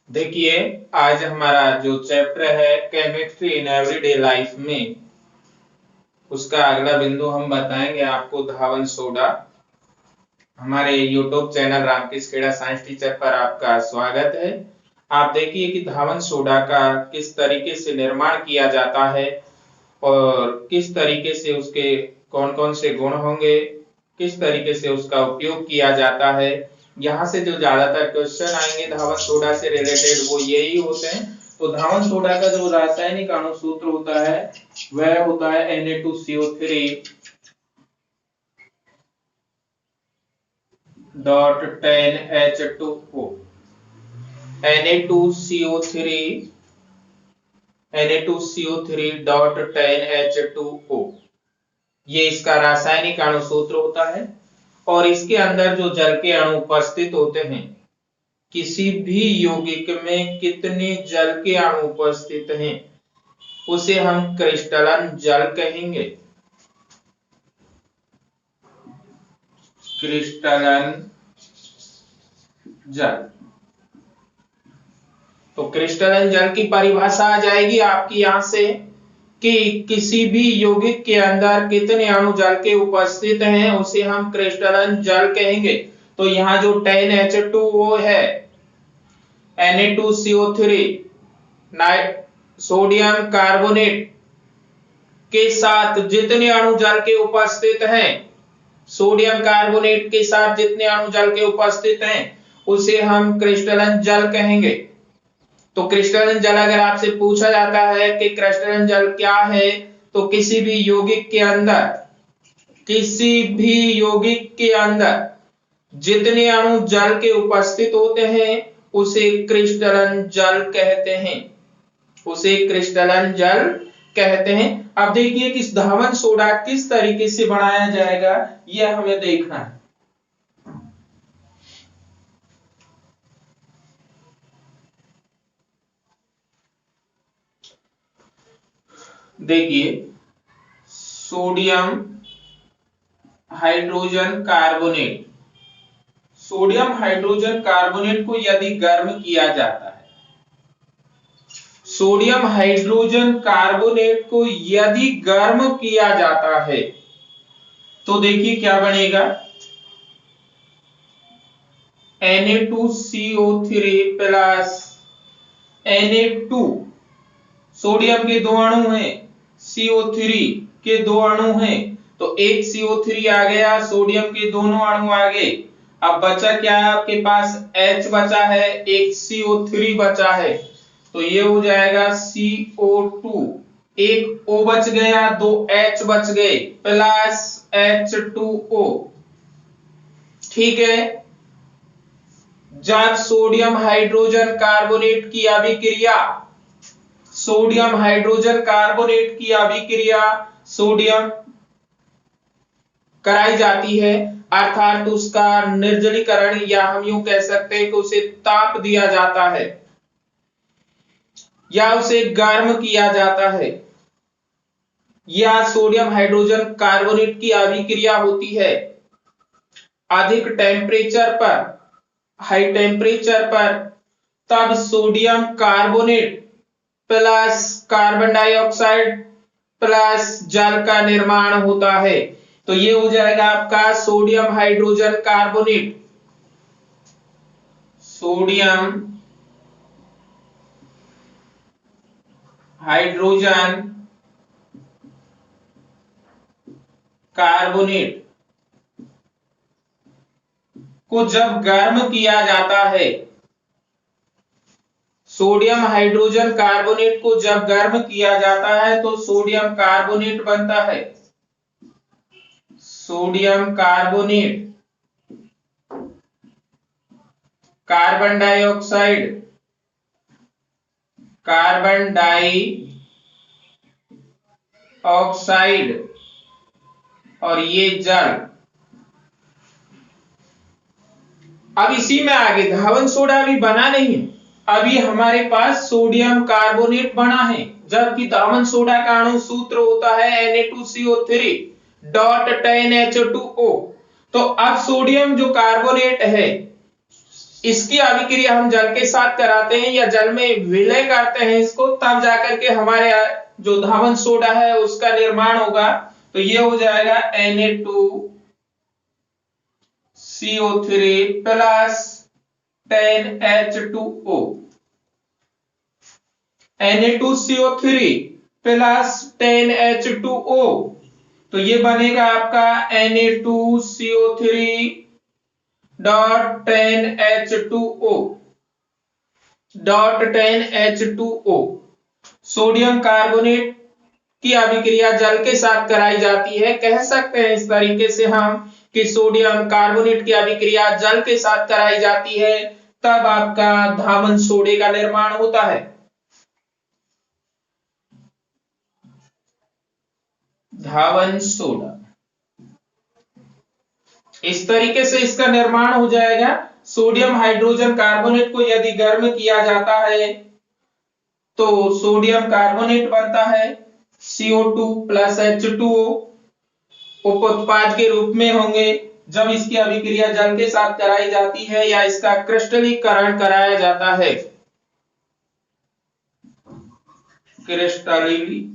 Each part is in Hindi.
देखिए, आज हमारा जो चैप्टर है केमिस्ट्री इन एवरीडे लाइफ में, उसका अगला बिंदु हम बताएंगे आपको धावन सोडा। हमारे YouTube channel Ramakrishna Kheda science teacher पर आपका स्वागत है। आप देखिए कि धावन सोडा का किस तरीके से निर्माण किया जाता है और किस तरीके से उसके कौन कौन से गुण होंगे, किस तरीके से उसका उपयोग किया जाता है। यहाँ से जो ज्यादातर क्वेश्चन आएंगे धावन सोडा से रिलेटेड वो यही होते हैं। तो धावन सोडा का जो रासायनिक अणुसूत्र होता है वह होता है Na2CO3 dot 10H2O। Na2CO3 dot 10H2O, ये इसका रासायनिक अणुसूत्र होता है। और इसके अंदर जो जल के अणु उपस्थित होते हैं, किसी भी यौगिक में कितने जल के अणु उपस्थित हैं उसे हम क्रिस्टलन जल कहेंगे। क्रिस्टलन जल। तो क्रिस्टलन जल की परिभाषा आ जाएगी आपकी यहां से कि किसी भी यौगिक के अंदर कितने अणु जल के उपस्थित हैं उसे हम क्रिस्टलन जल कहेंगे। तो यहाँ जो 10H2O है, Na2CO3 सोडियम कार्बोनेट के साथ जितने अणु जल के उपस्थित हैं, सोडियम कार्बोनेट के साथ जितने अणु जल के उपस्थित हैं उसे हम क्रिस्टलन जल कहेंगे। तो क्रिस्टलन जल अगर आपसे पूछा जाता है कि क्रिस्टलन जल क्या है, तो किसी भी यौगिक के अंदर जितने अणु जल के उपस्थित होते हैं उसे क्रिस्टलन जल कहते हैं, उसे क्रिस्टलन जल कहते हैं। अब देखिए कि धावन सोडा किस तरीके से बनाया जाएगा यह हमें देखना है। देखिए, sodium hydrogen carbonate, sodium hydrogen carbonate को यदि गर्म किया जाता है, सोडियम हाइड्रोजन कार्बोनेट को यदि गर्म किया जाता है तो देखिए क्या बनेगा। Na2CO3 प्लस Na2, सोडियम के दो अणु हैं, CO3 के दो अणु हैं, तो एक CO3 आ गया, सोडियम के दोनों अणु आ गए। अब बचा क्या है आपके पास, H बचा है, एक CO3 बचा है, तो ये हो जाएगा CO2, एक O बच गया, दो H बच गए, प्लस H2O। ठीक है, जब सोडियम हाइड्रोजन कार्बोनेट की अभिक्रिया, सोडियम हाइड्रोजन कार्बोनेट की अभिक्रिया सोडियम कराई जाती है, अर्थात उसका निर्जलीकरण, या हम यूं कह सकते हैं कि उसे ताप दिया जाता है या उसे गर्म किया जाता है, या सोडियम हाइड्रोजन कार्बोनेट की अभिक्रिया होती है अधिक टेम्परेचर पर, हाई टेम्परेचर पर, तब sodium carbonate plus carbon dioxide plus जल का निर्माण होता है। तो ये हो जाएगा आपका sodium hydrogen carbonate, sodium hydrogen carbonate को जब गर्म किया जाता है, सोडियम हाइड्रोजन कार्बोनेट को जब गर्म किया जाता है तो सोडियम कार्बोनेट बनता है, sodium carbonate, carbon dioxide, carbon dioxide और ये जल। अब इसी में आगे धावन सोडा अभी बना नहीं, अभी हमारे पास सोडियम कार्बोनेट बना है, जबकि धावन सोडा का अणु सूत्र होता है Na2CO3 डॉट 10H2O। तो अब सोडियम जो कार्बोनेट है इसकी अभिक्रिया हम जल के साथ कराते हैं या जल में विलय करते हैं इसको, तब जाकर के हमारे जो धावन सोडा है उसका निर्माण होगा। तो ये हो जाएगा Na2CO3 plus 10H2O। Na2CO3 plus 10H2O, तो ये बनेगा आपका Na2CO3 dot 10H2O dot 10H2O। Sodium carbonate की अभिक्रिया जल के साथ कराई जाती है। कह सकते हैं इस तरीके से हम कि सोडियम कार्बोनेट की अभिक्रिया जल के साथ कराई जाती है, तब आपका धावन सोडे का निर्माण होता है। धावन सोडा इस तरीके से इसका निर्माण हो जाएगा। सोडियम हाइड्रोजन कार्बोनेट को यदि गर्म किया जाता है तो सोडियम कार्बोनेट बनता है, CO2 प्लस H2O उप उत्पाद के रूप में होंगे। जब इसकी अभिक्रिया जल के साथ कराई जाती है या इसका क्रिस्टलीकरण कराया जाता है, क्रिस्टलीकरण,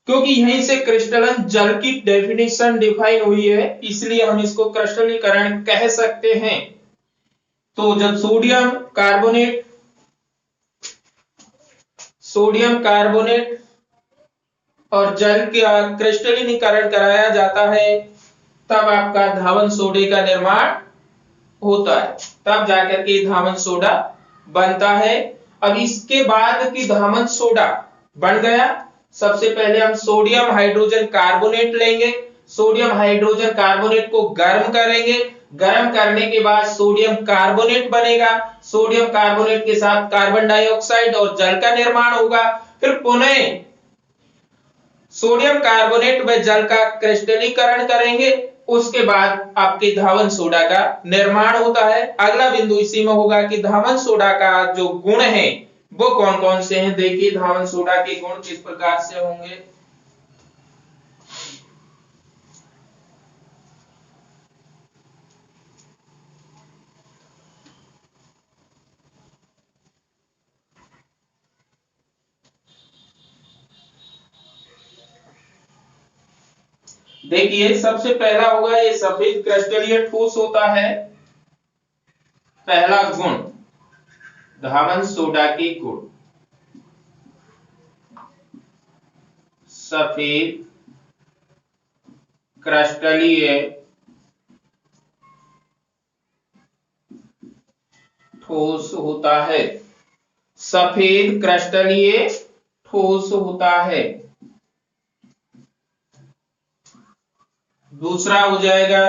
क्योंकि यहीं से क्रिस्टलन जल की डेफिनेशन डिफाइन हुई है, इसलिए हम इसको क्रिस्टलीकरण कह सकते हैं। तो जब सोडियम कार्बोनेट और जल का क्रिस्टलीकरण कराया जाता है, तब आपका धावन सोडे का निर्माण होता है, तब जाकर के धावन सोडा बनता है। अब इसके बाद की धावन सोडा बन गया, सबसे पहले हम सोडियम हाइड्रोजन कार्बोनेट लेंगे, सोडियम हाइड्रोजन कार्बोनेट को गर्म करेंगे, गर्म करने के बाद सोडियम कार्बोनेट बनेगा, सोडियम कार्बोनेट के साथ कार्बन डाइऑक्साइड और जल का निर्माण होगा। फिर पुनः सोडियम कार्बोनेट व जल का क्रिस्टलीकरण करेंगे, उसके बाद आपके धावन सोडा का निर्माण होता है। अगला बिंदु इसी में होगा कि धावन सोडा का जो गुण है वो कौन कौन से हैं। देखिए धावन सोडा के गुण किस प्रकार से होंगे। देखिए सबसे पहला होगा ये सफेद क्रिस्टलीय ठोस होता है। पहला गुण धावन सोडा के गुण, सफेद क्रिस्टलीय ठोस होता है, सफेद क्रिस्टलीय ठोस होता है। दूसरा हो जाएगा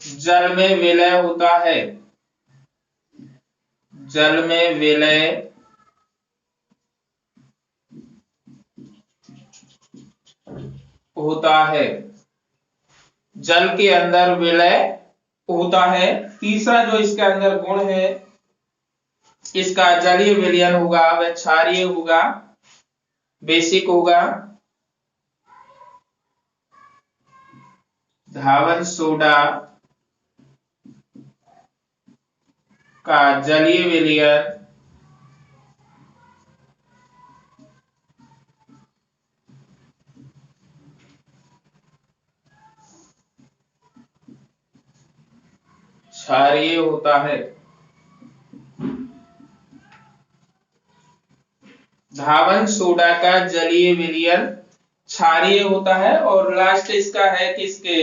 जल में विलय होता है, जल में विलय होता है, जल के अंदर विलय होता है। तीसरा जो इसके अंदर गुण है, इसका जलीय विलयन होगा, वह क्षारीय होगा, बेसिक होगा। धावन सोडा का जलीय विलयन क्षारीय होता है। धावन सोडा का जलीय विलयन क्षारीय होता है। और लास्ट इसका है कि इसके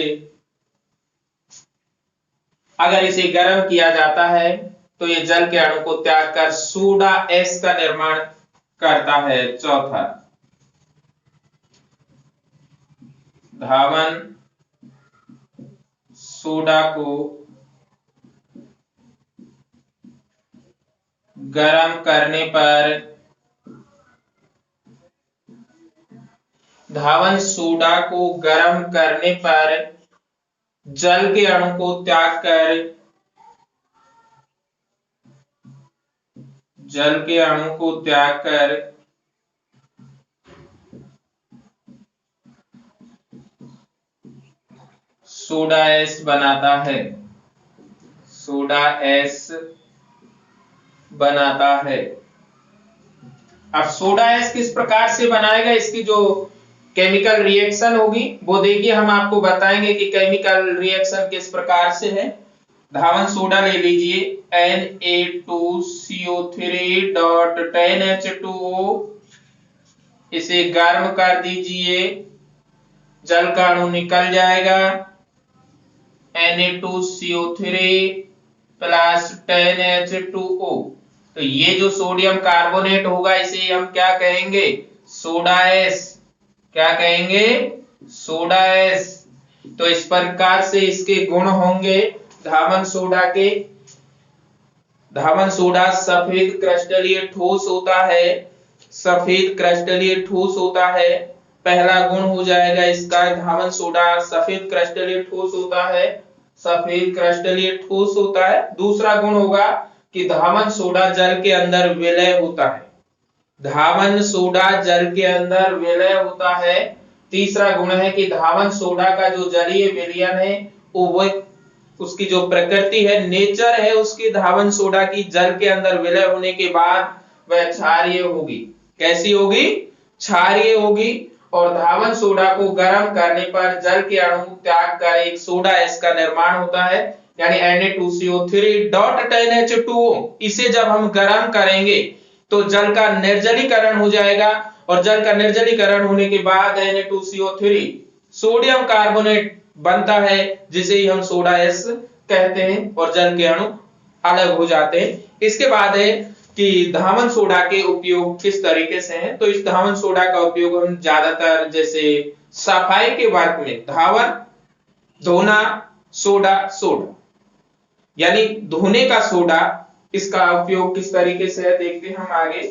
अगर इसे गर्म किया जाता है तो ये जल के अणु को त्याग कर सोडा एस का निर्माण करता है। चौथा, धावन सोडा को गर्म करने पर, धावन सोडा को गर्म करने पर जल के अणु को त्याग कर, जल के अणु को त्याग कर सोडा एस बनाता है, सोडा एस बनाता है। अब सोडा एस किस प्रकार से बनाएगा, इसकी जो केमिकल रिएक्शन होगी वो देखिए हम आपको बताएंगे कि केमिकल रिएक्शन किस प्रकार से है। धावन सोडा ले लीजिए Na2CO3.10H2O, इसे गर्म कर दीजिए, जल का अणु निकल जाएगा Na2CO3 प्लस 10H2O। तो ये जो सोडियम कार्बोनेट होगा इसे हम क्या कहेंगे, सोडा एस। क्या कहेंगे, सोडा एस। तो इस प्रकार से इसके गुण होंगे धावन सोडा के। धावन सोडा सफेद क्रिस्टलीय ठोस होता है, सफेद क्रिस्टलीय ठोस होता है। पहला गुण हो जाएगा इसका, धावन सोडा सफेद क्रिस्टलीय ठोस होता है, सफेद क्रिस्टलीय ठोस होता है। दूसरा गुण होगा कि धावन सोडा जल के अंदर विलय होता है, धावन सोडा जल के अंदर विलय होता है। तीसरा गुण है कि धावन सोडा का जो जलीय विलयन है वो उसकी जो प्रकृति है, नेचर है उसकी, धावन सोडा की जल के अंदर विलय होने के बाद वह क्षारीय होगी। कैसी होगी, क्षारीय होगी। और धावन सोडा को गर्म करने पर जल के अणु त्याग कर एक सोडा एस का निर्माण होता है, यानी Na2CO3.10H2O। इसे जब हम गर्म करेंगे तो जल का निर्जलीकरण हो जाएगा, और जल का निर्जलीकरण होने के बाद Na2CO3 सोडियम कार्बोनेट बनता है, जिसे ही हम सोडा एस कहते हैं, और जल के अणु अलग हो जाते हैं। इसके बाद है कि धावन सोडा के उपयोग किस तरीके से हैं। तो इस धावन सोडा का उपयोग हम ज्यादातर जैसे सफाई के वर्क में, धावन धोना सोडा, सोडा यानी धोने का सोडा, इसका उपयोग किस तरीके से है देखते हैं हम आगे।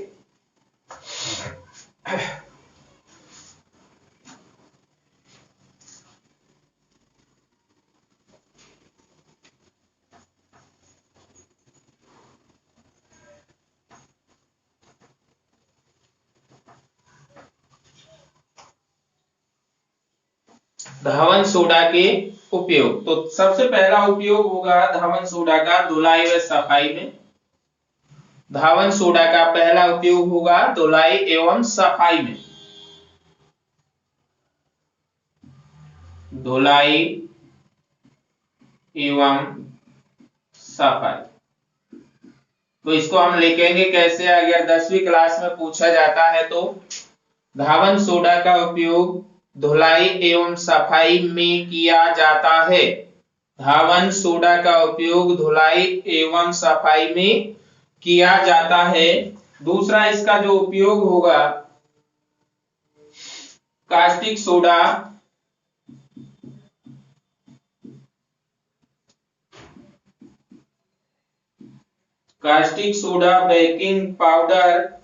धावन सोडा के उपयोग, तो सबसे पहला उपयोग होगा धावन सोडा का धुलाई व सफाई में। धावन सोडा का पहला उपयोग होगा धुलाई एवं सफाई में, धुलाई एवं सफाई। तो इसको हम लिखेंगे कैसे, अगर 10वीं क्लास में पूछा जाता है तो धावन सोडा का उपयोग धुलाई एवं सफाई में किया जाता है। धावन सोडा का उपयोग धुलाई एवं सफाई में किया जाता है। दूसरा इसका जो उपयोग होगा caustic soda, caustic soda, baking powder,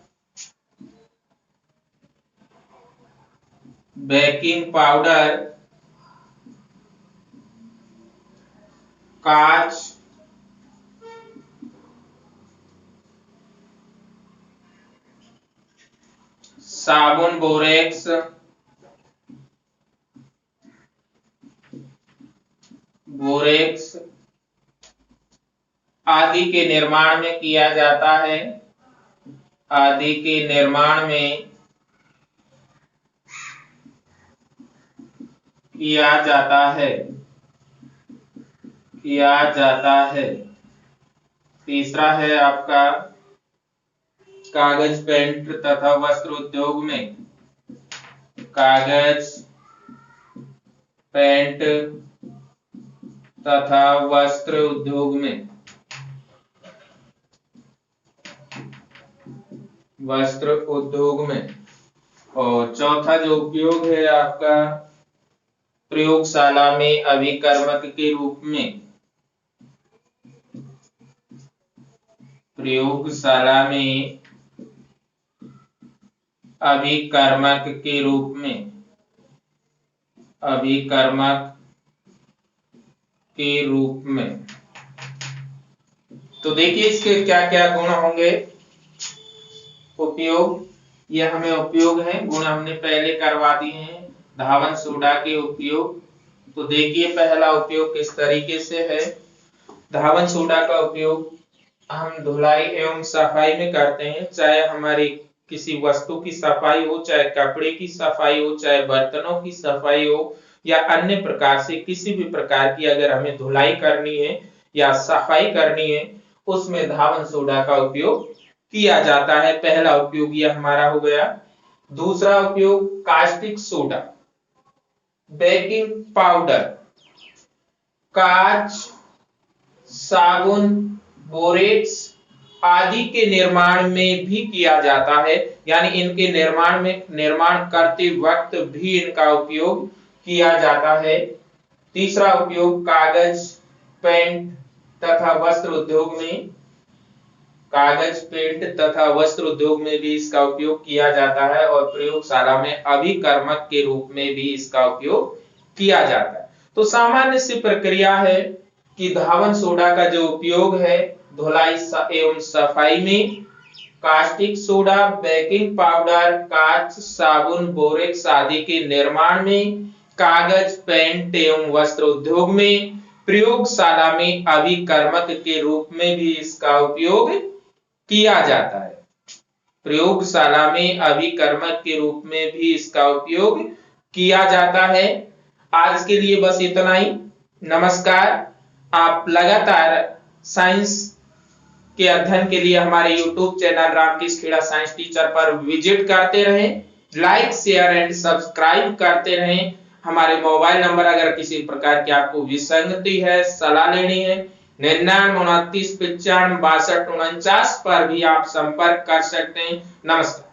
baking powder, कांच, साबुन, बोरेक्स, बोरेक्स आदि के निर्माण में किया जाता है, आदि के निर्माण में किया जाता है, किया जाता है। तीसरा है आपका कागज, पेंट तथा वस्त्र उद्योग में, कागज, पेंट तथा वस्त्र उद्योग में, वस्त्र उद्योग में। और चौथा जो उपयोग है आपका प्रयोगशाला में अभिकर्मक के रूप में, प्रयोगशाला में अभिकर्मक के रूप में, अभिकर्मक के रूप में। तो देखिए इसके क्या क्या गुण होंगे। उपयोग, ये हमें उपयोग है, गुण हमने पहले करवा दिए हैं। धावन सोडा के उपयोग तो देखिए पहला उपयोग किस तरीके से है। धावन सोडा का उपयोग हम धुलाई एवं सफाई में करते हैं, चाहे हमारी किसी वस्तु की सफाई हो, चाहे कपड़े की सफाई हो, चाहे बर्तनों की सफाई हो, या अन्य प्रकार से किसी भी प्रकार की अगर हमें धुलाई करनी है या सफाई करनी है, उसमें धावन सोडा का उपयोग किया जाता है। पहला उपयोग यह हमारा हो गया। दूसरा उपयोग कास्टिक सोडा, बेकिंग पाउडर, कांच, साबुन, बोरेक्स आदि के निर्माण में भी किया जाता है, यानी इनके निर्माण करते वक्त भी इनका उपयोग किया जाता है। तीसरा उपयोग कागज, पेंट तथा वस्त्र उद्योग में, कागज, पेंट तथा वस्त्र उद्योग में भी इसका उपयोग किया जाता है और प्रयोगशाला में अभिकर्मक के रूप में भी इसका उपयोग किया जाता है। तो सामान्य सी प्रक्रिया है कि धावन सोडा का जो उपयोग है धुलाई एवं सफाई में, कास्टिक सोडा, बेकिंग पाउडर, कांच, साबुन, बोरेक्स आदि के निर्माण में, कागज, पेंट एवं वस्त्र उद्योग में, प्रयोगशाला में अभिकर्मक के रूप में भी इसका उपयोग किया जाता है। प्रयोगशाला में अभिकर्मक के रूप में भी इसका उपयोग किया जाता है। आज के लिए बस इतना ही। नमस्कार। आप लगातार साइंस के अध्ययन के लिए हमारे YouTube channel Ramakrishna Kheda science teacher पर विजिट करते रहें, लाइक, शेयर एंड सब्सक्राइब करते रहें। हमारे मोबाइल नंबर अगर किसी प्रकार की आपको विसंगति है, सलाह लेनी है, 99 29 95 62 49 पर भी आप संपर्क कर सकते हैं। नमस्कार।